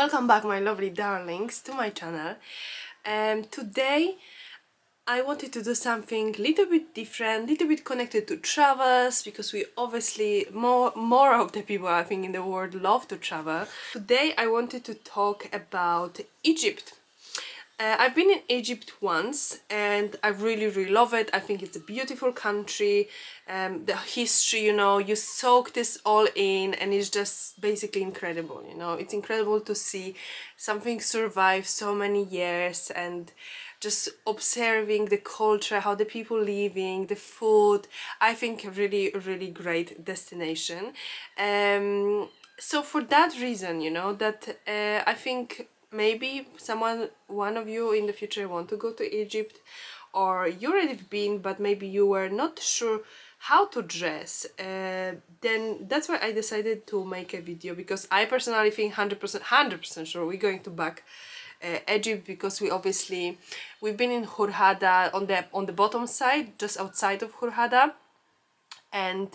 Welcome back, my lovely darlings, to my channel. Today I wanted to do something a little bit different, little bit connected to travels, because we obviously more of the people I think in the world love to travel. Today I wanted to talk about Egypt. I've been in Egypt once and I really love it. I think it's a beautiful country. The history, you soak this all in and it's just basically incredible, It's incredible to see something survive so many years and just observing the culture, how the people living, the food. I think a really great destination. So for that reason, I think maybe one of you in the future want to go to Egypt, or you already been but maybe you were not sure how to dress, then that's why I decided to make a video, because I personally think 100% sure we're going to back Egypt, because we've been in Hurghada on the bottom side, just outside of Hurghada, and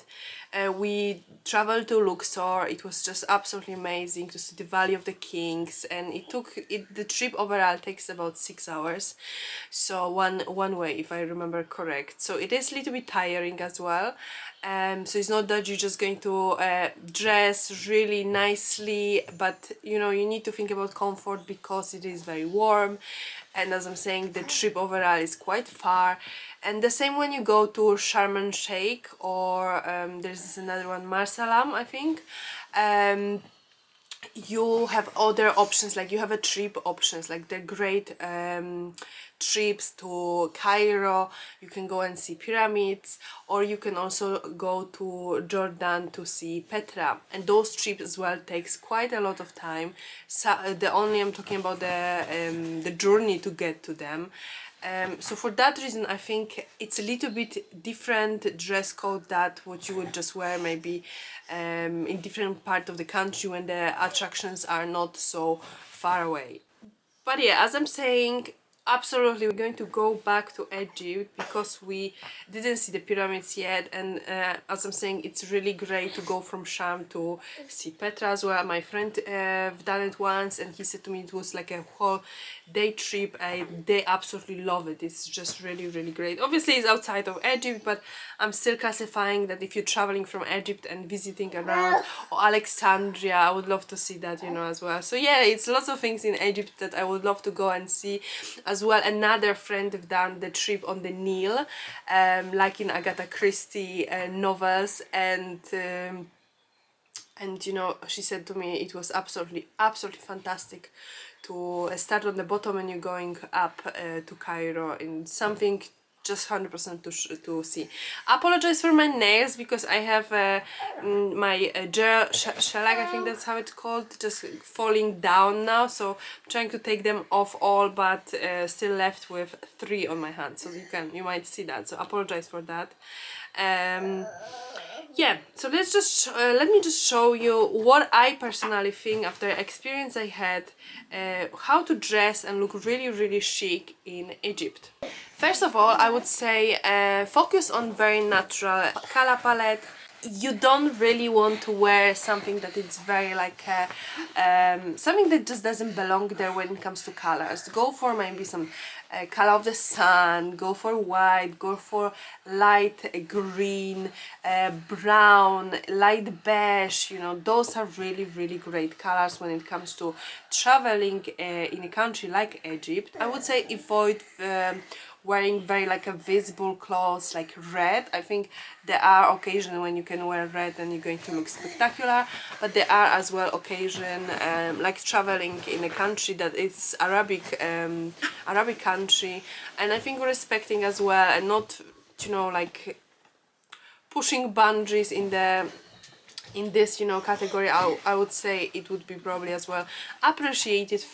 we traveled to Luxor. It was just absolutely amazing to see the Valley of the Kings, and the trip overall takes about 6 hours, so one way, if I remember correct. So it is a little bit tiring as well. So it's not that you're just going to dress really nicely, but you need to think about comfort, because it is very warm, and as I'm saying, the trip overall is quite far. And the same when you go to Sharm el Sheikh, or there's another one, Marsalam, I think. You have other options, like you have a trip options, like the great trips to Cairo. You can go and see pyramids, or you can also go to Jordan to see Petra, and those trips as well takes quite a lot of time. So I'm talking about the journey to get to them. So for that reason, I think it's a little bit different dress code that what you would just wear maybe in different part of the country when the attractions are not so far away. But yeah, as I'm saying, absolutely we're going to go back to Egypt, because we didn't see the pyramids yet, and as I'm saying, it's really great to go from Sham to see Petra as well. My friend done it once, and he said to me it was like a whole day trip. They absolutely love it. It's just really great. Obviously it's outside of Egypt, but I'm still classifying that if you're traveling from Egypt and visiting around, or Alexandria, I would love to see that, as well. So yeah, it's lots of things in Egypt that I would love to go and see as well. Another friend have done the trip on the Nile, like in Agatha Christie novels, and she said to me it was absolutely fantastic to start on the bottom and you're going up to Cairo, in something just 100% to see. I apologize for my nails, because I have my gel shellac, I think that's how it's called, just falling down now, so I'm trying to take them off all, but still left with 3 on my hand, so you might see that, so I apologize for that. Yeah, so let me just show you what I personally think, after experience I had, how to dress and look really chic in Egypt. First of all, I would say focus on very natural color palette. You don't really want to wear something that is very like something that just doesn't belong there when it comes to colors. Go for maybe some color of the sun, go for white, go for light green, brown, light beige, those are really great colors when it comes to traveling in a country like Egypt. I would say avoid wearing very like a visible clothes like red. I think there are occasions when you can wear red and you're going to look spectacular, but there are as well occasion like traveling in a country that is Arabic country, and I think respecting as well, and not like pushing boundaries in this category. I would say it would be probably as well appreciated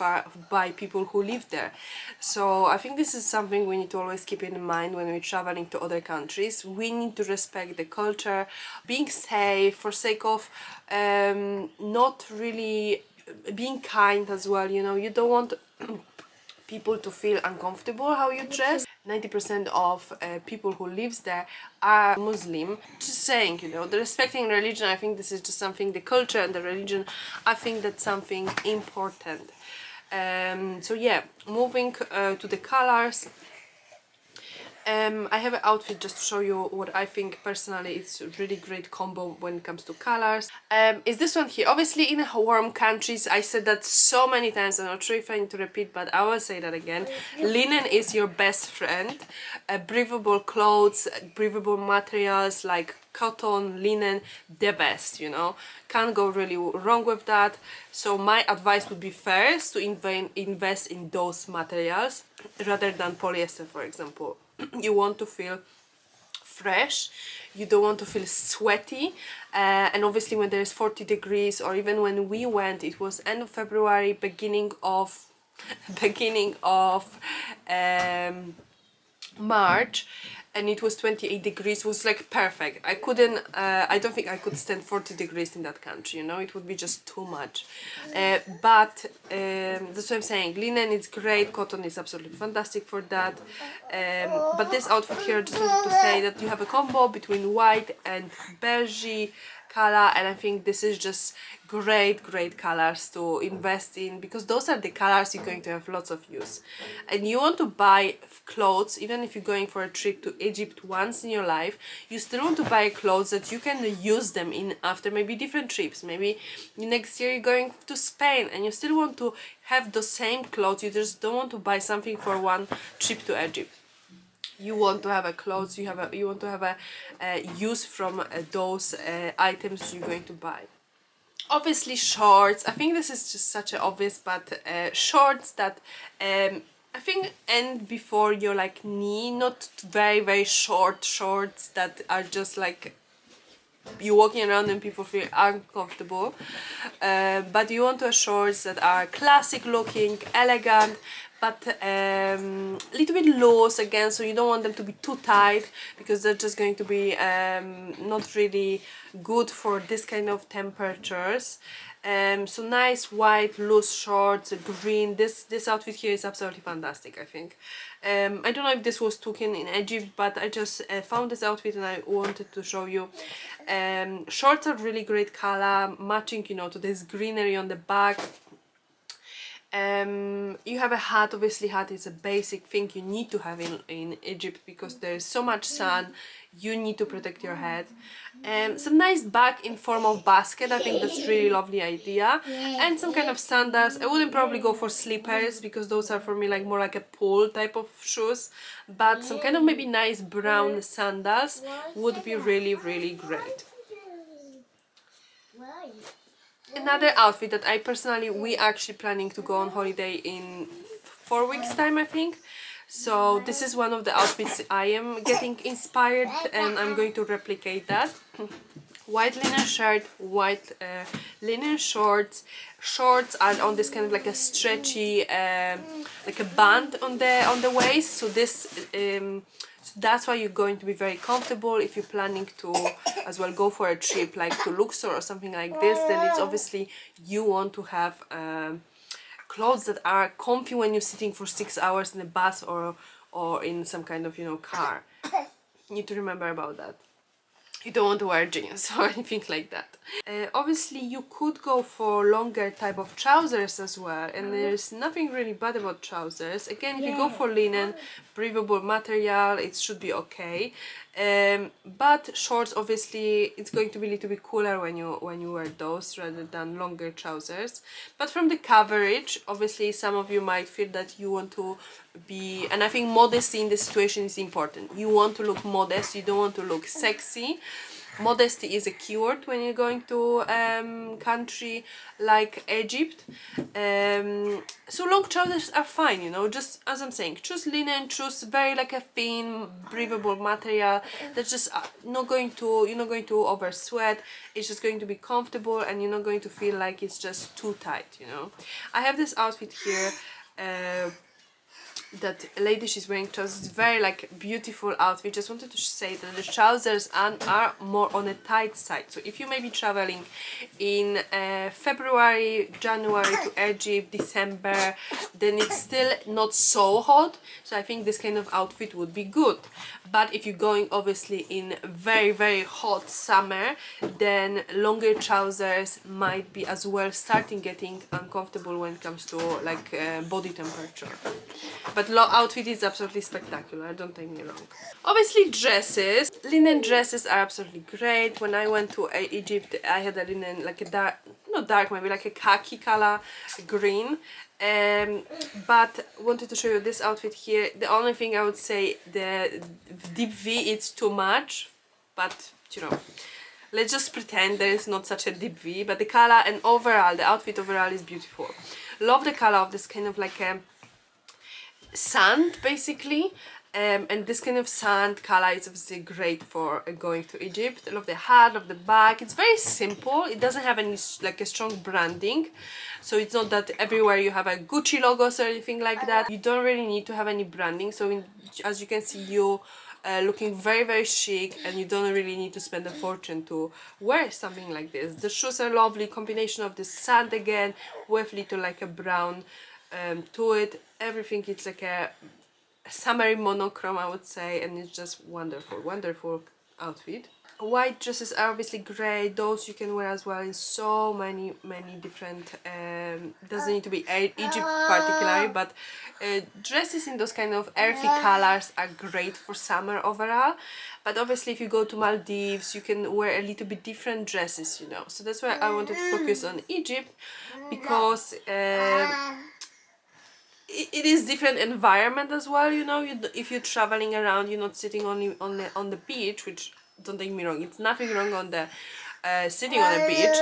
by people who live there. So I think this is something we need to always keep in mind when we're traveling to other countries. We need to respect the culture, being safe for sake of not really being kind as well. You don't want people to feel uncomfortable how you dress. 90% of people who lives there are Muslim. Just saying, you know, the respecting religion, I think this is just something, the culture and the religion, I think that's something important. So yeah, moving to the colors. I have an outfit just to show you what I think personally it's a really great combo when it comes to colors. Is this one here. Obviously in warm countries, I said that so many times, I'm not sure if I need to repeat, but I will say that again. Linen is your best friend. Breathable clothes, breathable materials like cotton, linen, the best, you know. Can't go really wrong with that. So my advice would be first to invest in those materials rather than polyester, for example. You want to feel fresh, you don't want to feel sweaty, and obviously when there's 40 degrees, or even when we went, it was end of February, beginning of March, and it was 28 degrees. It was like perfect. I couldn't I don't think I could stand 40 degrees in that country, you know, it would be just too much. But that's what I'm saying, linen is great, cotton is absolutely fantastic for that. But this outfit here, I just wanted to say that you have a combo between white and beige color, and I think this is just great colors to invest in, because those are the colors you're going to have lots of use. And you want to buy clothes, even if you're going for a trip to Egypt once in your life, you still want to buy clothes that you can use them in after maybe different trips. Maybe next year you're going to Spain and you still want to have the same clothes, you just don't want to buy something for one trip to Egypt. You want to have a clothes, you want to have a use from those items you're going to buy. Obviously shorts, I think this is just such an obvious, but shorts that I think end before your like knee, not very short shorts that are just like you walking around and people feel uncomfortable, but you want to have shorts that are classic looking, elegant, but little bit loose again, so you don't want them to be too tight, because they're just going to be not really good for this kind of temperatures. So nice white loose shorts, green. This outfit here is absolutely fantastic, I think. I don't know if this was taken in Egypt, but I just found this outfit and I wanted to show you. Shorts are really great color, matching, you know, to this greenery on the back. You have a hat. Obviously hat is a basic thing you need to have in Egypt, because there is so much sun, you need to protect your head. Some nice bag in form of basket, I think that's really lovely idea, and some kind of sandals. I wouldn't probably go for slippers, because those are for me like more like a pool type of shoes, but some kind of maybe nice brown sandals would be really great. Another outfit that I personally, we actually planning to go on holiday in 4 weeks time, I think. So this is one of the outfits I am getting inspired, and I'm going to replicate that. White linen shirt, white linen shorts. Shorts are on this kind of like a stretchy, like a band on the waist. So this so that's why you're going to be very comfortable. If you're planning to as well go for a trip like to Luxor or something like this, then it's obviously you want to have clothes that are comfy when you're sitting for 6 hours in a bus or in some kind of, you know, car. You need to remember about that. You don't want to wear jeans or anything like that. Obviously you could go for longer type of trousers as well, and there's nothing really bad about trousers. Again, if you go for linen, breathable material, it should be okay. But shorts, obviously it's going to be a little bit cooler when you wear those rather than longer trousers. But from the coverage, obviously some of you might feel that you want to be, and I think modesty in this situation is important. You want to look modest, you don't want to look sexy. Modesty is a keyword when you're going to country like Egypt. So long trousers are fine, you know, just as I'm saying, choose linen, choose very like a thin breathable material that's just not going to, you're not going to over sweat. It's just going to be comfortable, and you're not going to feel like it's just too tight, you know. I have this outfit here that lady, she's wearing trousers. It's very like beautiful outfit. Just wanted to say that the trousers are more on a tight side. So if you may be traveling in February, January to Egypt, December, then it's still not so hot. So I think this kind of outfit would be good. But if you're going obviously in very hot summer, then longer trousers might be as well starting getting uncomfortable when it comes to like body temperature. But outfit is absolutely spectacular, don't take me wrong. Obviously dresses, linen dresses are absolutely great. When I went to Egypt, I had a linen, like a dark, not dark, maybe like a khaki color green. But wanted to show you this outfit here. The only thing I would say, the deep V, it's too much, but you know, let's just pretend there is not such a deep V. But the color and overall, the outfit overall is beautiful. Love the color of this kind of like a sand basically, and this kind of sand color is obviously great for going to Egypt. I love the hat, love the bag. It's very simple. It doesn't have any like a strong branding, so it's not that everywhere you have a Gucci logos or anything like that. You don't really need to have any branding, so as you can see, you looking very chic, and you don't really need to spend a fortune to wear something like this. The shoes are lovely, combination of the sand again with little like a brown to it. Everything, it's like a summery monochrome, I would say, and it's just wonderful outfit. White dresses are obviously great. Those you can wear as well in so many different doesn't need to be Egypt particularly, but dresses in those kind of earthy colors are great for summer overall. But obviously if you go to Maldives, you can wear a little bit different dresses, you know. So that's why I wanted to focus on Egypt, because it is different environment as well, you know. If you're traveling around, you're not sitting only on the beach, which, don't take me wrong, it's nothing wrong on the sitting on a beach,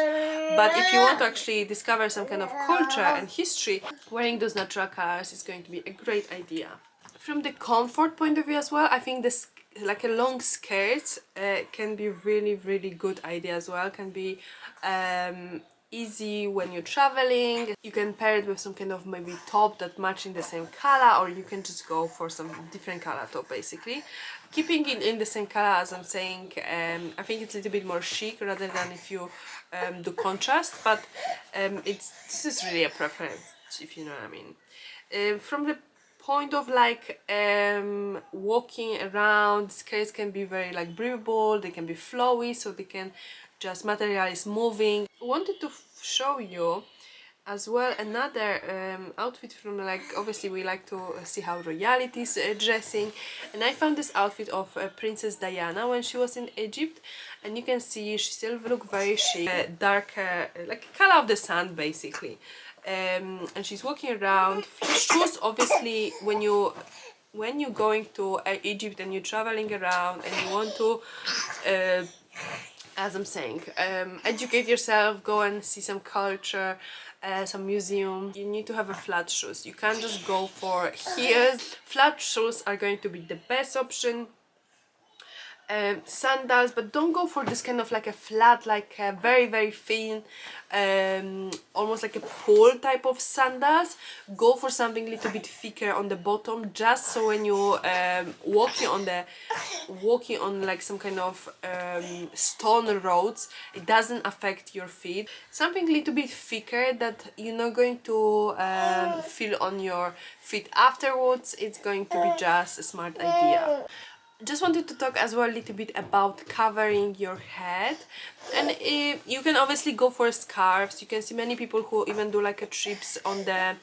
but if you want to actually discover some kind of culture and history, wearing those natural colors is going to be a great idea. From the comfort point of view as well, I think this like a long skirt can be really good idea as well. Can be easy when you're traveling. You can pair it with some kind of maybe top that matching the same color, or you can just go for some different color top basically. Keeping it in the same color, as I'm saying, I think it's a little bit more chic rather than if you do contrast, but this is really a preference, if you know what I mean. From the point of like walking around, skirts can be very like breathable, they can be flowy, so they can just material is moving. Wanted to show you as well another outfit from, like, obviously we like to see how royalty is dressing, and I found this outfit of Princess Diana when she was in Egypt, and you can see she still look very chic, darker, like color of the sun basically, and she's walking around. Shoes, obviously, when you're going to Egypt and you're traveling around and you want to as I'm saying, educate yourself, go and see some culture, some museum. You need to have a flat shoes. You can't just go for heels. Flat shoes are going to be the best option. Sandals, but don't go for this kind of like a flat, like a very thin, almost like a pole type of sandals. Go for something a little bit thicker on the bottom, just so when you walking on like some kind of stone roads, it doesn't affect your feet. Something a little bit thicker that you're not going to feel on your feet afterwards. It's going to be just a smart idea. Just wanted to talk as well a little bit about covering your head, and you can obviously go for scarves. You can see many people who even do like a trips on the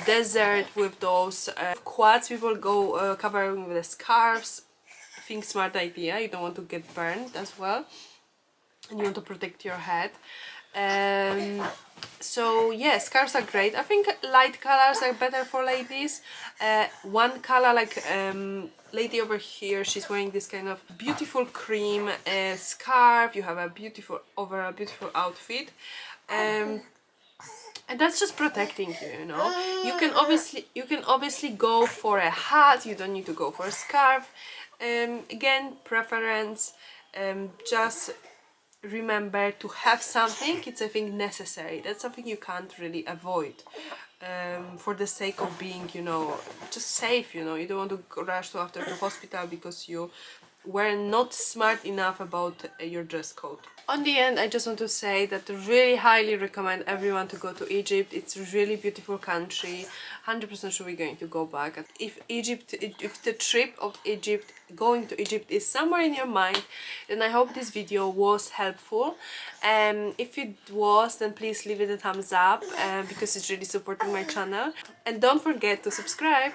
desert with those quads. People go covering with the scarves. I think smart idea. You don't want to get burned as well, and you want to protect your head. So yeah, scarves are great. I think light colors are better for ladies. One color, like lady over here, she's wearing this kind of beautiful cream scarf. You have a beautiful outfit, and that's just protecting you, you know. You can obviously go for a hat. You don't need to go for a scarf. Again, preference. Just remember to have something. It's, I think, necessary. That's something you can't really avoid. for the sake of being, you know, just safe. You know, you don't want to rush to after the hospital because you were not smart enough about your dress code. On the end, I just want to say that I really highly recommend everyone to go to Egypt. It's a really beautiful country. 100% sure we're going to go back. If the trip of Egypt, going to Egypt is somewhere in your mind, then I hope this video was helpful. If it was, then please leave it a thumbs up because it's really supporting my channel. And don't forget to subscribe.